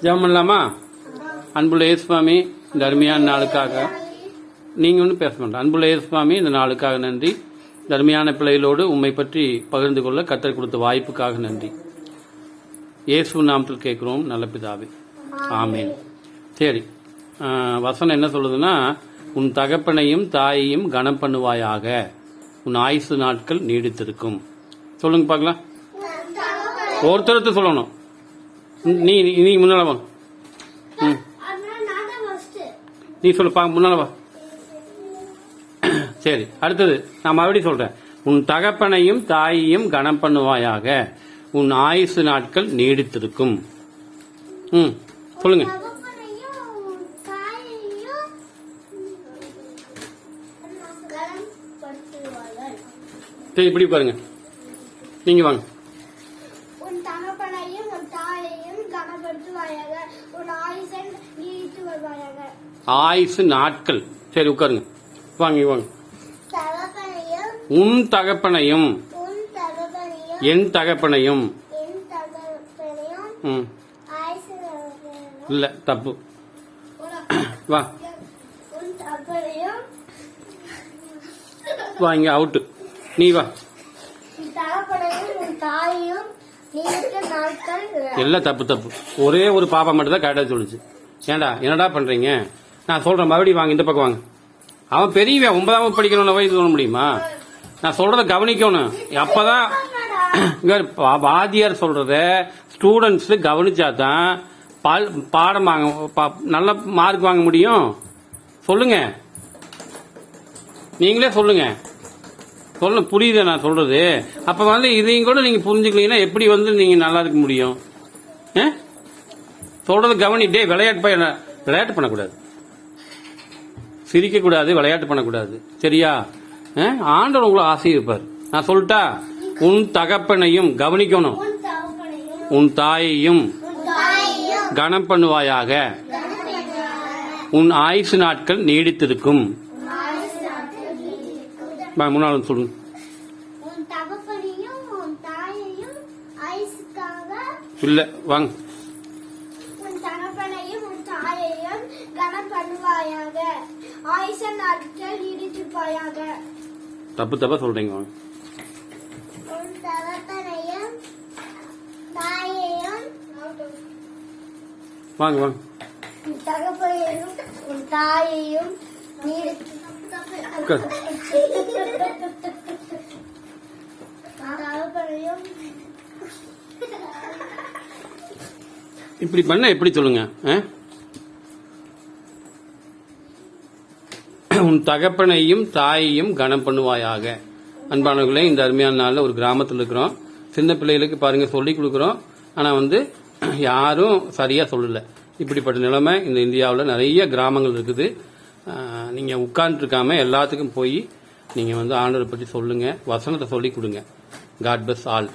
ஜெபம் பண்ணலாமா? அன்புள்ள இயேசுவாமி, இந்த அருமையான நாளுக்காக நீங்க ஒன்றும் பேச மாட்டேன். அன்புள்ள இயேசுவாமி, இந்த நாளுக்காக நன்றி. இந்த அருமையான பிள்ளைகளோடு உண்மை பற்றி பகிர்ந்து கொள்ள கர்த்தர் கொடுத்த வாய்ப்புக்காக நன்றி. இயேசு நாமத்தில் கேட்கிறோம் நல்ல பிதாவே, ஆமேன். சரி, வசனம் என்ன சொல்லுதுன்னா, உன் தகப்பனையும் தாயையும் கனம் பண்ணுவாயாக, உன் ஆயுசு நாட்கள் நீடித்திருக்கும். சொல்லுங்க பார்க்கலாம். ஒருத்தருக்கு சொல்லணும். நீ நீ முன்னால வா. நீ சொல்லு பா, முன்னால வா. சரி, அடுத்தது நான் மறுபடியும் சொல்றேன். உன் தகப்பனையும் தாயையும் கனம் பண்ணுவாயாக, உன் ஆயுசு நாட்கள் நீடித்திருக்கும். சொல்லுங்க. சரி, இப்படி பாருங்க. நீங்க வாங்க. ஆயுசு நாட்கள். சரி, உட்காருங்க. வாங்க வாங்க. உன் தகப்பனையும் என் தகப்பனையும். இல்ல, தப்பு. வா வா, இங்க அவுட்டு. நீ வா. எல்லாம் தப்பு தப்பு. ஒரே ஒரு பாப்பா மட்டும் தான் கரெக்டா சொல்லுச்சு. ஏண்டா என்னடா பண்றீங்க? நான் சொல்றேன், மறுபடியும் வாங்க, இந்த பக்கம் வாங்க. அவன் பெரியவன், 9ஆம் படிக்கணும் வயசு சொல்ல முடியுமா? நான் சொல்றத கவனிக்கணும். அப்பதான் வாத்தியார் சொல்றத ஸ்டூடெண்ட்ஸ் கவனிச்சாதான் பாடம் வாங்க, நல்ல மார்க் வாங்க முடியும். சொல்லுங்க, நீங்களே சொல்லுங்க. சொல்ல புரியுது நான் சொல்றது. அப்ப இதையும் கூட நீங்க புரிஞ்சுக்கலீங்கன்னா எப்படி நீங்க நல்லா இருக்க முடியும்? சொல்றது கவனிட்டே. விளையாட்டு பண்ணக்கூடாது, சிரிக்க கூடாது, விளையாட்டு பண்ணக்கூடாது. சரியா? ஆண்டவர் உங்களை ஆசீர்வதிப்பார். நான் சொல்லிட்டா, உன் தகப்பனையும் கவனிக்கணும், உன் தாயையும் கனம் பண்ணுவாயாக, உன் ஆயுசு நாட்கள் நீடித்திருக்கும். முன்னாள் சொல்லுங்க. இல்ல, வாங்க. தப்பு தப்பா சொல்றீங்க. வாங்க வாங்க. தாயையும் இப்படி பண்ண எப்படி சொல்லுங்க? உன் தகப்பனையும் தாயையும் கனம் பண்ணுவாயாக. அன்பானவர்களே, இந்த அருமையான நாளில் ஒரு கிராமத்தில் இருக்கிறோம். சின்ன பிள்ளைகளுக்கு பாருங்க சொல்லி கொடுக்குறோம். ஆனா யாரும் சரியா சொல்லல. இப்படிப்பட்ட நிலைமை இந்த இந்தியாவில் நிறைய கிராமங்கள் இருக்குது. நீங்க உட்கார்ந்து இருக்காம எல்லாத்துக்கும் போய் நீங்க ஆண்டவரை பற்றி சொல்லுங்க, வசனத்தை சொல்லி கொடுங்க. God bless all.